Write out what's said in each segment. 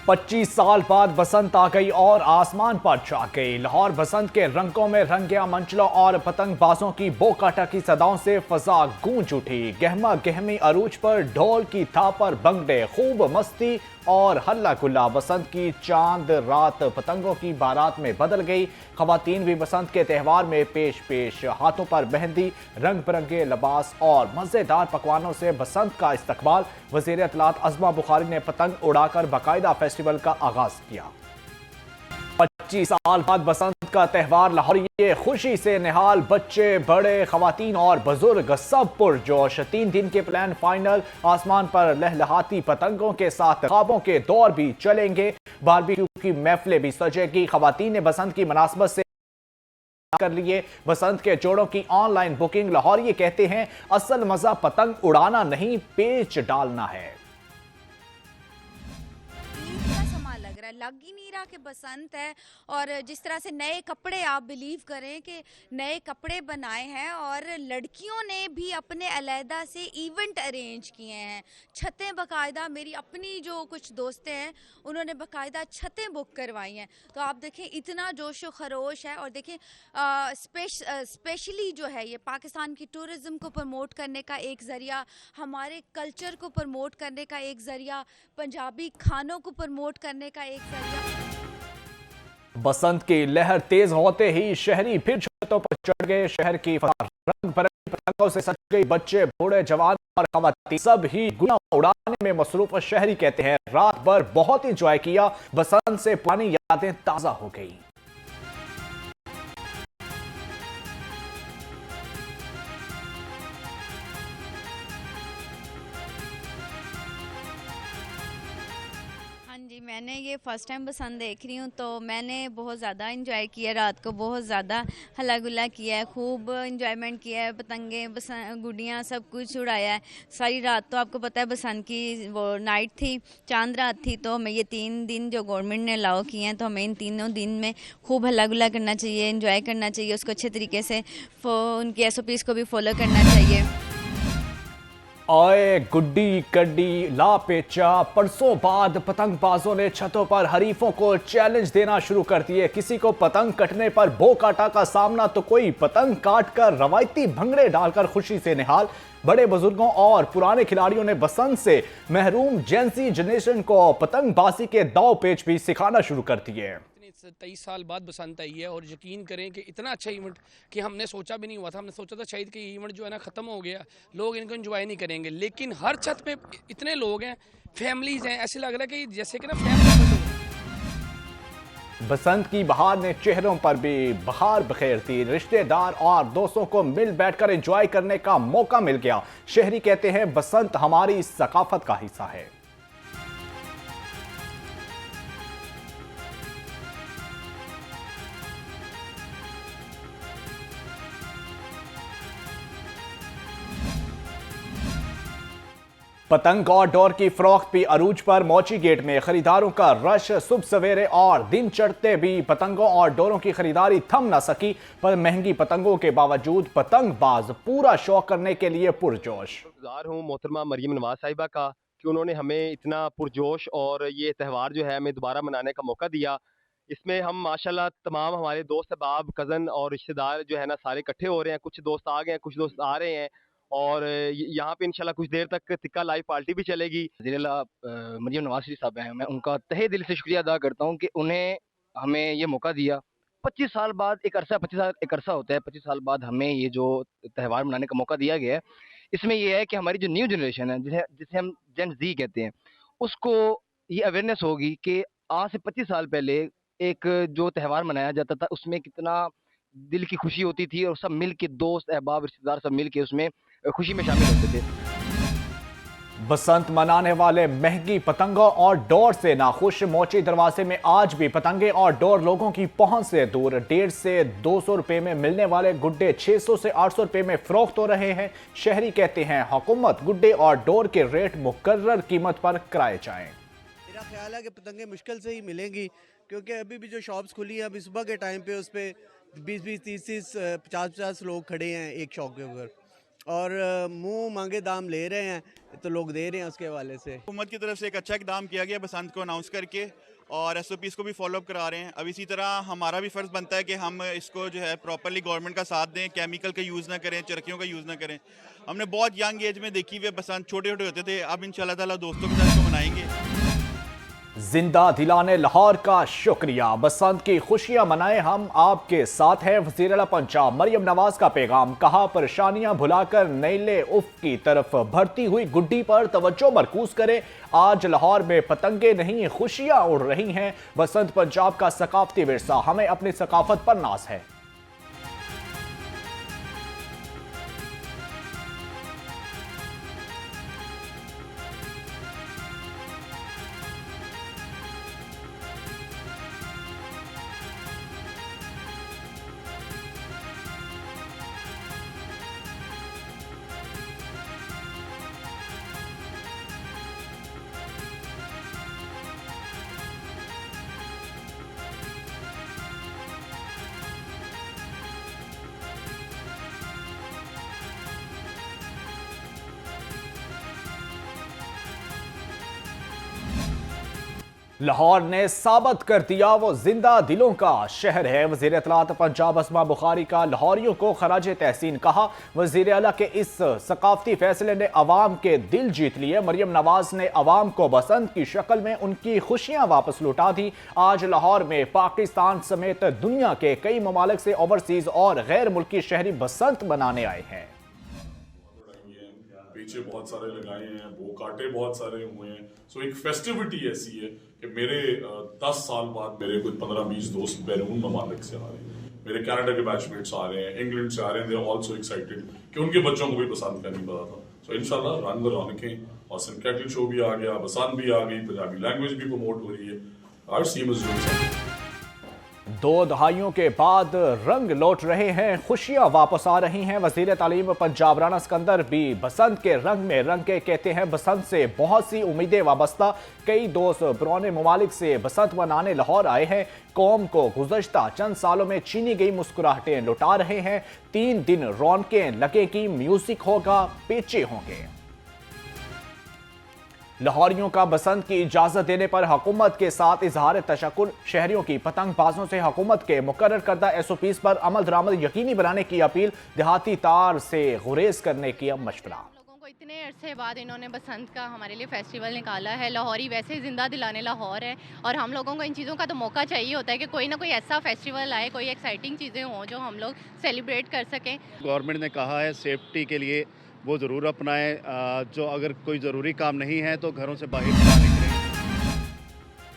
25 साल बाद बसंत आ गई और आसमान पर छा गई। लाहौर बसंत के रंगों में रंग गया। मंचलों और पतंगबाजों की बोकाटा की सदाओं से फजा गूंज उठी। गहमा गहमी अरूज पर ढोल की थाप पर बंगड़े, खूब मस्ती और हल्ला गुल्ला। बसंत की चांद रात पतंगों की बारात में बदल गई। खवातीन भी बसंत के त्यौहार में पेश पेश। हाथों पर मेहंदी, रंग बिरंगे लिबास और मजेदार पकवानों से बसंत का इस्तकबाल। वजीर इत्तलात अज़मा बुखारी ने पतंग उड़ाकर बाकायदा फेस्टिवल का आगाज किया। 25 साल बाद बसंत का त्यौहार लाहौरिये खुशी से निहाल। बच्चे, बड़े, खवातीन और बुजुर्ग सब पुरजोश। 3 दिन के प्लान फाइनल। आसमान पर लहलहाती पतंगों के साथ ख्वाबों के दौर भी चलेंगे। बारबेक्यू की महफिलें भी सजेगी। खवातीन ने बसंत की मुनासबत से कर लिए बसंत के जोड़ों की ऑनलाइन बुकिंग। लाहौरिये कहते हैं असल मजा पतंग उड़ाना नहीं, पेच डालना है। लग ही नहीं रहा कि बसंत है। और जिस तरह से नए कपड़े, आप बिलीव करें कि नए कपड़े बनाए हैं और लड़कियों ने भी अपने अलहदा से इवेंट अरेंज किए हैं। छतें बाकायदा, मेरी अपनी जो कुछ दोस्तें हैं उन्होंने बाकायदा छतें बुक करवाई हैं। तो आप देखें इतना जोशो खरोश है। और देखें स्पेशली जो है ये पाकिस्तान की टूरिज़्म को प्रमोट करने का एक ज़रिया, हमारे कल्चर को प्रमोट करने का एक ज़रिया, पंजाबी खानों को प्रमोट करने का एक बसंत की लहर तेज होते ही शहरी फिर छतों पर चढ़ गए। शहर की रंग बिरंगी पतंगों से सज गई। बच्चे, बूढ़े, जवान और खवातीन सब ही गुना उड़ाने में मसरूफ। शहरी कहते हैं रात भर बहुत इंजॉय किया। बसंत से पुरानी यादें ताजा हो गई। जी, मैंने ये फ़र्स्ट टाइम बसंत देख रही हूँ तो मैंने बहुत ज़्यादा इंजॉय किया। रात को बहुत ज़्यादा हल्ला गुल्ला किया है, खूब इंजॉयमेंट किया है। पतंगे, गुड़ियाँ, सब कुछ उड़ाया है सारी रात। तो आपको पता है बसंत की वो नाइट थी, चांद रात थी। तो हमें ये 3 दिन जो गवर्नमेंट ने अलाउ किए हैं, तो हमें इन तीनों दिन में खूब हल्ला गुल्ला करना चाहिए, इंजॉय करना चाहिए, उसको अच्छे तरीके से उनकी SOPs को भी फॉलो करना चाहिए। ओए गुड्डी कड्डी ला पेचा। परसों बाद पतंगबाजों ने छतों पर हरीफों को चैलेंज देना शुरू कर दिए। किसी को पतंग कटने पर बो काटा का सामना तो कोई पतंग काट कर रवायती भंगड़े डालकर खुशी से निहाल। बड़े बुजुर्गों और पुराने खिलाड़ियों ने बसंत से महरूम जेंजी जनरेशन को पतंगबाजी के दाव पेच भी सिखाना शुरू कर दिए। 23 साल बाद बसंत आई है और यकीन करें कि इतना अच्छा इवेंट कि हमने सोचा भी नहीं हुआ था। हमने सोचा था शायद कि ये इवेंट जो है ना ख़त्म हो गया, लोग इनको एंजॉय नहीं करेंगे, लेकिन हर छत पे इतने लोग हैं, फैमिलीज हैं, ऐसे लग रहा है कि जैसे कि ना फैमिली। बसंत की बहार ने चेहरों पर भी बहार बखेरती। रिश्तेदार और दोस्तों को मिल बैठकर एंजॉय करने का मौका मिल गया। शहरी कहते हैं बसंत हमारी सकाफत का हिस्सा है। पतंग और डोर की फरोख्त भी अरूज पर। मौची गेट में खरीदारों का रश सुबह सवेरे और दिन चढ़ते भी पतंगों और डोरों की खरीदारी थम न सकी। पर महंगी पतंगों के बावजूद पतंगबाज पूरा शौक करने के लिए पुरजोश। शुक्रगुजार हूँ मोहतरमा मरियम नवाज साहिबा का कि उन्होंने हमें इतना पुरजोश और ये त्यौहार जो है हमें दोबारा मनाने का मौका दिया। इसमें हम माशाल्लाह तमाम हमारे दोस्त अहबाब, कज़न और रिश्तेदार जो है ना सारे इकट्ठे हो रहे हैं। कुछ दोस्त आ गए हैं, कुछ दोस्त आ रहे हैं और यहाँ पे इंशाल्लाह कुछ देर तक तिक्का लाइव पार्टी भी चलेगी। मरियम नवाज शरीफ साहब हैं, मैं उनका तहे दिल से शुक्रिया अदा करता हूँ कि उन्हें हमें ये मौका दिया। 25 साल बाद एक अरसा 25 साल एक अरसा होता है, 25 साल बाद हमें ये जो त्यौहार मनाने का मौका दिया गया है। इसमें ये है कि हमारी जो न्यू जनरेशन है, जिसे जिसे हम जेन ज़ी कहते हैं, उसको ये अवेयरनेस होगी कि आज से 25 साल पहले एक जो त्यौहार मनाया जाता था उसमें कितना दिल की खुशी होती थी और सब मिल के दोस्त अहबाब रिश्तेदार सब मिल के उसमें खुशी में शामिल होते थे। बसंत मनाने वाले महंगी पतंगों और डोर से नाखुश। मोची दरवाजे में आज भी पतंगे और डोर लोगों की पहुंच से दूर। 150 से 200 रुपए में मिलने वाले गुड्डे 600 से 800 रुपए में फरोख्त हो रहे हैं। शहरी कहते हैं हुकूमत गुड्डे और डोर के रेट मुकर्रर कीमत पर कराए जाएं। मेरा ख्याल है कि पतंगे मुश्किल से ही मिलेंगी, क्योंकि अभी भी जो शॉप्स खुली हैं अभी सुबह के टाइम पे उस पर 20-20, 30-30, 50-50 लोग खड़े हैं एक शॉप के ऊपर। और मुंह मांगे दाम ले रहे हैं तो लोग दे रहे हैं उसके हवाले से। हुकूमत की तरफ से एक अच्छा इकदाम किया गया बसंत को अनाउंस करके, और SOPs को भी फॉलो अप करा रहे हैं। अब इसी तरह हमारा भी फ़र्ज़ बनता है कि हम इसको जो है प्रॉपरली गवर्नमेंट का साथ दें, केमिकल का यूज़ ना करें, चरखियों का यूज़ ना करें। हमने बहुत यंग एज में देखी हुई बसंत, छोटे छोटे होते थे। अब इंशाल्लाह ताला दोस्तों के साथ इसको मनाएंगे। जिंदा दिलाने लाहौर का शुक्रिया, बसंत की खुशियां मनाएं, हम आपके साथ हैं। वज़ीर आला पंजाब मरियम नवाज का पैगाम, कहा परेशानियां भुलाकर नैले उफ की तरफ बढ़ती हुई गुड्डी पर तवज्जो मरकूज करें। आज लाहौर में पतंगे नहीं खुशियां उड़ रही हैं। बसंत पंजाब का सकाफती विरसा, हमें अपनी सकाफत पर नाज है। लाहौर ने साबित कर दिया वो जिंदा दिलों का शहर है। वज़ीर इत्तलात पंजाब अस्मा बुखारी का लाहौरियों को खराज तहसीन, कहा वज़ीर आला के इस सकाफती फैसले ने अवाम के दिल जीत लिए। मरियम नवाज ने अवाम को बसंत की शक्ल में उनकी खुशियां वापस लौटा दी। आज लाहौर में पाकिस्तान समेत दुनिया के कई ममालिक से ओवरसीज और गैर मुल्की शहरी बसंत मनाने आए हैं। पीछे बहुत सारे लगाए हैं, वो कांटे बहुत सारे हुए हैं। सो एक फेस्टिविटी ऐसी है कि मेरे 10 साल बाद मेरे कुछ 15-20 दोस्त बैरून ममालिक से आ रहे हैं, मेरे कनाडा के बैचमेट्स आ रहे हैं, इंग्लैंड से आ रहे हैं। दे आर ऑल्सो एक्साइटेड कि उनके बच्चों को भी बसंत का नहीं पता था। सो इंशाल्लाह रंग रौनकें, और सिंकेटिक शो भी आ गया, बसंत भी आ गई, पंजाबी लैंग्वेज भी प्रमोट हो रही है। R C M is doing something. 2 दहाइयों के बाद रंग लौट रहे हैं, खुशियां वापस आ रही हैं। वज़ीर तालीम पंजाब राना सिकंदर भी बसंत के रंग में रंग के, कहते हैं बसंत से बहुत सी उम्मीदें वाबस्ता। कई दोस्त पुराने ममालिक से बसंत मनाने लाहौर आए हैं। कौम को गुज़श्ता चंद सालों में छीनी गई मुस्कुराहटें लौटा रहे हैं। 3 दिन रौनकें लगेगी, म्यूजिक होगा, पेचे होंगे। लाहौरियों का बसंत की इजाजत देने पर हुकूमत के साथ इजहार तशक्कुर। शहरियों की पतंगबाजों से हुकूमत के मुकर्रर करदा SOPs पर अमल दरामद यकीनी बनाने की अपील। देहाती तार से गुरेज करने की मशवरा। लोगों को इतने अरसे बाद इन्होंने बसंत का हमारे लिए फेस्टिवल निकाला है। लाहौरी वैसे ही जिंदा दिलाने लाहौर है, और हम लोगों को इन चीज़ों का तो मौका चाहिए होता है कि कोई ना कोई ऐसा फेस्टिवल आए, कोई एक्साइटिंग चीज़ें हों जो हम लोग सेलिब्रेट कर सकें। गवर्नमेंट ने कहा है सेफ्टी के लिए वो ज़रूर अपनाएं, जो अगर कोई ज़रूरी काम नहीं है तो घरों से बाहर ना निकलें।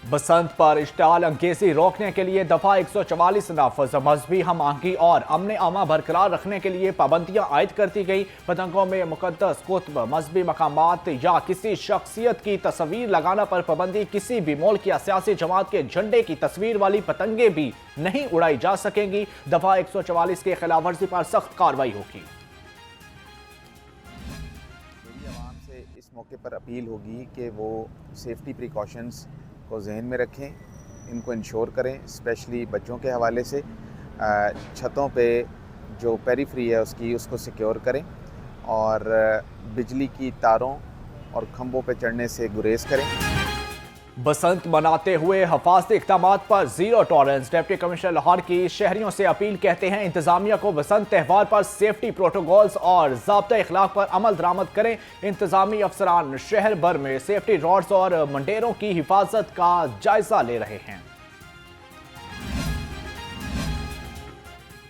बसंत पर इश्ताल अंगेज़ी रोकने के लिए दफ़ा 144 नाफज। मजहबी हम आहंगी और अमन अमा बरकरार रखने के लिए पाबंदियां आयद करती गई। पतंगों में मुकद्दस कुतुब, मजहबी मकामात या किसी शख्सियत की तस्वीर लगाना पर पाबंदी। किसी भी मुल्क या सियासी जमात के झंडे की तस्वीर वाली पतंगे भी नहीं उड़ाई जा सकेंगी। दफ़ा 144 की खिलाफ वर्जी पर सख्त कार्रवाई होगी। इस मौके पर अपील होगी कि वो सेफ्टी प्रिकॉशंस को जहन में रखें, इनको इंश्योर करें, स्पेशली बच्चों के हवाले से। छतों पे जो पेरीफ्री है उसको सिक्योर करें, और बिजली की तारों और खंभों पे चढ़ने से गुरेज करें। बसंत मनाते हुए हिफाजती इक़दामात पर zero tolerance. Deputy commissioner Lahore की शहरियों से अपील, कहते हैं इंतजामिया को बसंत त्यौहार पर सेफ्टी प्रोटोकॉल्स और ज़ाब्ता इखलाक पर अमल दरामद करें। इंतजामी अफसरान शहर भर में सेफ्टी रॉड्स और मंडेरों की हिफाजत का जायजा ले रहे हैं।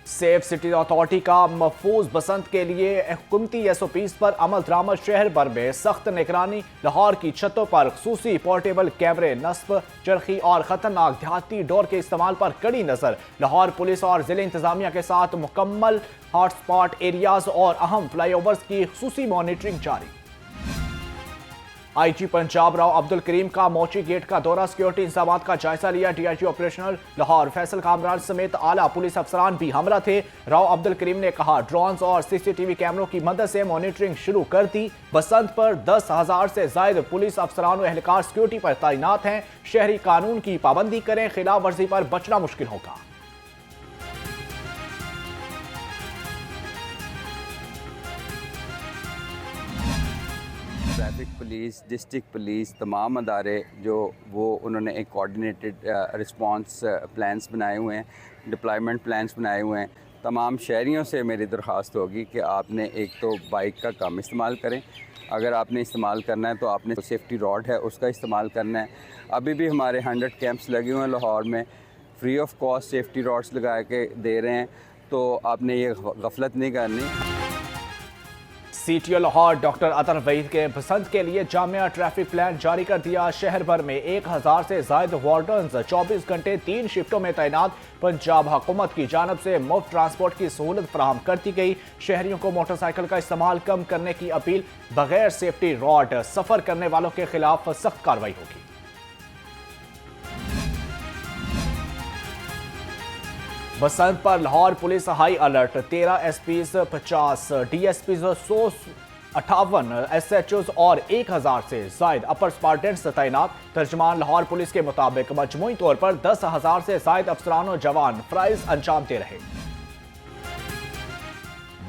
सेफ सिटी अथॉरिटी का महफूज बसंत के लिए हुकूमती SOPs पर अमल दरामद। शहर भर में सख्त निगरानी। लाहौर की छतों पर खुसूसी पोर्टेबल कैमरे नस्ब। चरखी और खतरनाक देहाती डोर के इस्तेमाल पर कड़ी नजर। लाहौर पुलिस और जिले इंतजामिया के साथ मुकम्मल हॉटस्पॉट एरियाज और अहम फ्लाईओवर्स की खुसूसी मॉनिटरिंग जारी। IG पंजाब राव अब्दुल करीम का मोची गेट का दौरा, सिक्योरिटी इंतजामात का जायजा लिया। DIG ऑपरेशनल लाहौर फैसल कामरान समेत आला पुलिस अफसरान भी हमरा थे। राव अब्दुल करीम ने कहा ड्रोन्स और CCTV कैमरों की मदद से मॉनिटरिंग शुरू कर दी। बसंत पर 10,000 से ज्यादा पुलिस अफसरान और एहलकार सिक्योरिटी पर तैनात हैं। शहरी कानून की पाबंदी करें, खिलाफ वर्जी पर बचना मुश्किल होगा। ट्रैफिक पुलिस, डिस्ट्रिक्ट पुलिस, तमाम अदारे जो वो उन्होंने एक कोऑर्डिनेटेड रिस्पांस प्लान्स बनाए हुए हैं, डिप्लॉयमेंट प्लान्स बनाए हुए हैं। तमाम शहरियों से मेरी दरख्वास्त होगी कि आपने एक तो बाइक का कम इस्तेमाल करें, अगर आपने इस्तेमाल करना है तो आपने सेफ्टी रॉड है उसका इस्तेमाल करना है। अभी भी हमारे 100 कैंप्स लगे हुए हैं लाहौर में, free of cost safety rods लगा के दे रहे हैं, तो आपने ये गफलत नहीं करनी। CTO लाहौर डॉक्टर अतर वहीद के बसंत के लिए जामिया ट्रैफिक प्लान जारी कर दिया। शहर भर में 1000 से जायद वार्डन्स 24 घंटे 3 शिफ्टों में तैनात। पंजाब हुकूमत की जानब से मुफ्त ट्रांसपोर्ट की सहूलत फराहम कर दी गई। शहरियों को मोटरसाइकिल का इस्तेमाल कम करने की अपील। बगैर सेफ्टी रॉड सफर करने वालों के खिलाफ सख्त कार्रवाई होगी। बसंत पर Lahore police high alert. 13 SPs, 50 DSPs, 158 SHOs और 1000 से जायद अपर स्पार्टेंट्स तैनात। तर्जमान लाहौर पुलिस के मुताबिक मजमूई तौर पर 10,000 से जायद अफसरान और जवान फ्राइज अंजाम दे रहे।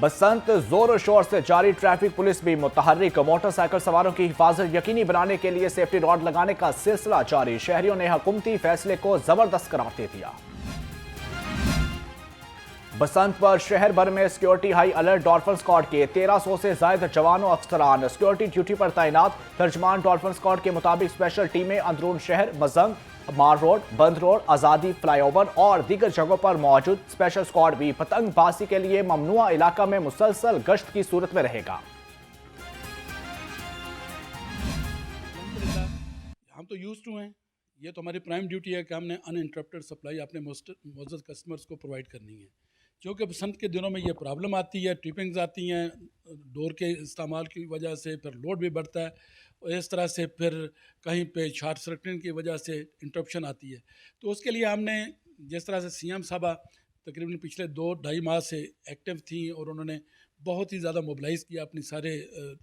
बसंत जोर शोर से जारी। ट्रैफिक पुलिस भी मुतहर्रिक। मोटरसाइकिल सवारों की हिफाजत यकीनी बनाने के लिए सेफ्टी रॉड लगाने का सिलसिला जारी। शहरियों ने हुकूमती फैसले को जबरदस्त करार दे दिया। बसंत पर शहर भर में security high alert. Dolphin squad के 1300 से जायद जवानों अफसरान सिक्योरिटी ड्यूटी पर तैनात। तर्जमान डॉल्फिन स्क्वाड के मुताबिक स्पेशल टीमें अंदरून शहर, मजंग, मार रोड, बंद रोड, आज़ादी फ्लाईओवर और दीगर जगहों पर मौजूद। स्पेशल स्क्वाड भी पतंगबाजी के लिए ममनुआ इलाका में मुसलसल गश्त की सूरत में रहेगा। हम तो यूज टू हैं, ये तो हमारी प्राइम ड्यूटी है कि हमने अनइंटरप्टेड सप्लाई अपने मोजूद कस्टमर्स को प्रोवाइड करनी है। क्योंकि बसंत के दिनों में ये प्रॉब्लम आती है, ट्रिपिंग्स आती हैं डोर के इस्तेमाल की वजह से, फिर लोड भी बढ़ता है और इस तरह से फिर कहीं पे शॉर्ट सर्किट की वजह से इंटरप्शन आती है। तो उसके लिए हमने जिस तरह से CM साहबा तकरीबन पिछले 2-2.5 माह से एक्टिव थी और उन्होंने बहुत ही ज़्यादा मोबिलाइज़ किया अपनी सारे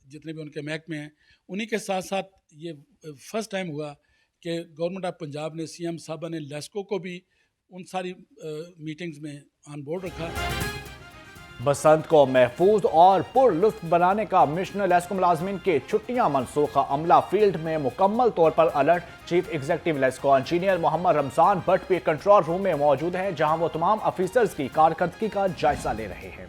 जितने भी उनके महकमे हैं। उन्हीं के साथ साथ ये फर्स्ट टाइम हुआ कि गवर्नमेंट ऑफ पंजाब ने, CM साहबा ने लेस्को को भी उन सारी मीटिंग्स में ऑन बोर्ड रखा। बसंत को महफूज और पुरलुत्फ बनाने का मिशन। लेस्को मुलाजमीन के छुट्टियां मनसूखा। अमला फील्ड में मुकम्मल तौर पर alert. Chief executive LESCO engineer Mohammad Ramzan Bhatt भी कंट्रोल रूम में मौजूद हैं, जहां वो तमाम ऑफिसर्स की कारकर्दगी का जायजा ले रहे हैं।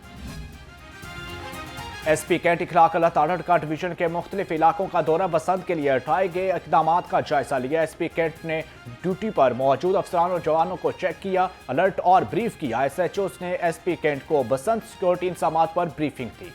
SP कैंट इखलाक अल्लाह तारड़ का डिवीजन के मुख्तलिफ इलाकों का दौरा। बसंत के लिए उठाए गए इक़दाम का जायजा लिया। SP कैंट ने ड्यूटी पर मौजूद अफसरान और जवानों को चेक किया, अलर्ट और ब्रीफ किया। SHOs ने SP कैंट को बसंत सिक्योरिटी इंतजामात पर ब्रीफिंग दी।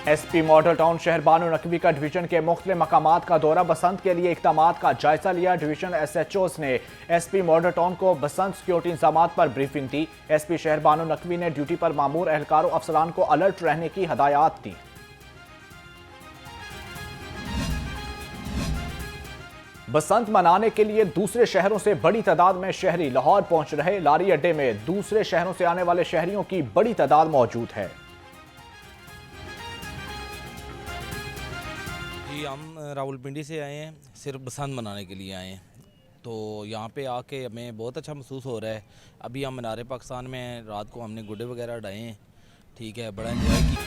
SP मॉडल टाउन शहर बानो नकवी का डिवीजन के मुख्तलिफ मकामात का दौरा। बसंत के लिए इक़दामात का जायजा लिया। डिवीजन SHOs ने SP मॉडल टाउन को बसंत सिक्योरिटी इंतजामात पर ब्रीफिंग दी। SP शहर बानो नकवी ने ड्यूटी पर मामूर एहलकारों अफसरान को अलर्ट रहने की हदायत दी। बसंत मनाने के लिए दूसरे शहरों से बड़ी तादाद में शहरी लाहौर पहुंच रहे। लारी अड्डे में दूसरे शहरों से आने वाले शहरियों की बड़ी तादाद मौजूद है। हम रावलपिंडी से आए हैं, सिर्फ बसंत मनाने के लिए आए हैं। तो यहाँ पे आके हमें बहुत अच्छा महसूस हो रहा है। अभी हम मीनार पाकिस्तान में रात को हमने गुड्डे वगैरह उड़ाए हैं, ठीक है, बड़ा एंजॉय किया।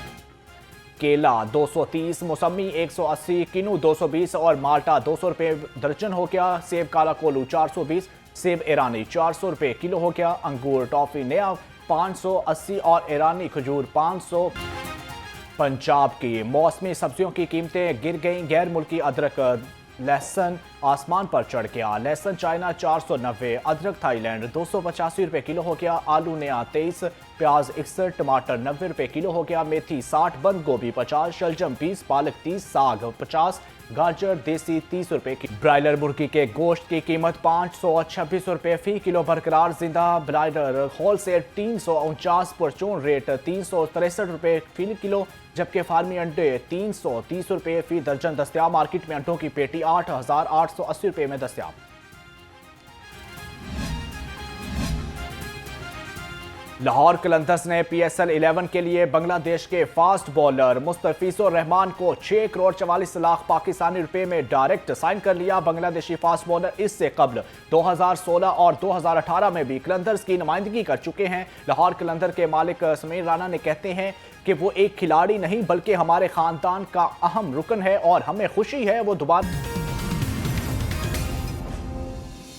केला 230, मौसमी 180, किनू 220 और माल्टा 200 रुपये दर्जन हो गया। सेब काला कोलू 420, सेब ईरानी 400 रुपये किलो हो गया। अंगूर टॉफी नया 580 और ईरानी खजूर 500। पंजाब की मौसमी सब्जियों की कीमतें गिर गईं। गैर मुल्की अदरक, लहसुन आसमान पर चढ़ गया। लहसुन चाइना 490, अदरक थाईलैंड 285 रुपये किलो हो गया। आलू नया 23, प्याज 61, टमाटर 90 रुपये किलो हो गया। मेथी 60, बंद गोभी 50, शलजम 20, पालक 30, साग 50, गाजर देसी 30 रुपये की। ब्रायलर मुर्गी के गोश्त की कीमत 526 रुपये फी किलो बरकरार। जिंदा ब्रायलर होलसेल 349, परचून रेट 363 रुपये फी किलो, जबकि फार्मी अंडे 330 रुपये फी दर्जन दस्तियाब। मार्केट में अंडों की पेटी 8,880 रुपये में दस्तियाब। लाहौर कलंदर्स ने PSL 11 के लिए बांग्लादेश के फास्ट बॉलर मुस्तफिजुर रहमान को 6 करोड़ 44 लाख पाकिस्तानी रुपए में डायरेक्ट साइन कर लिया। बांग्लादेशी फास्ट बॉलर इससे कबल 2016 और 2018 में भी कलंदर्स की नुमाइंदगी कर चुके हैं। लाहौर कलंदर के मालिक समीर राना ने कहते हैं कि वो एक खिलाड़ी नहीं बल्कि हमारे खानदान का अहम रुकन है और हमें खुशी है वो दोबारा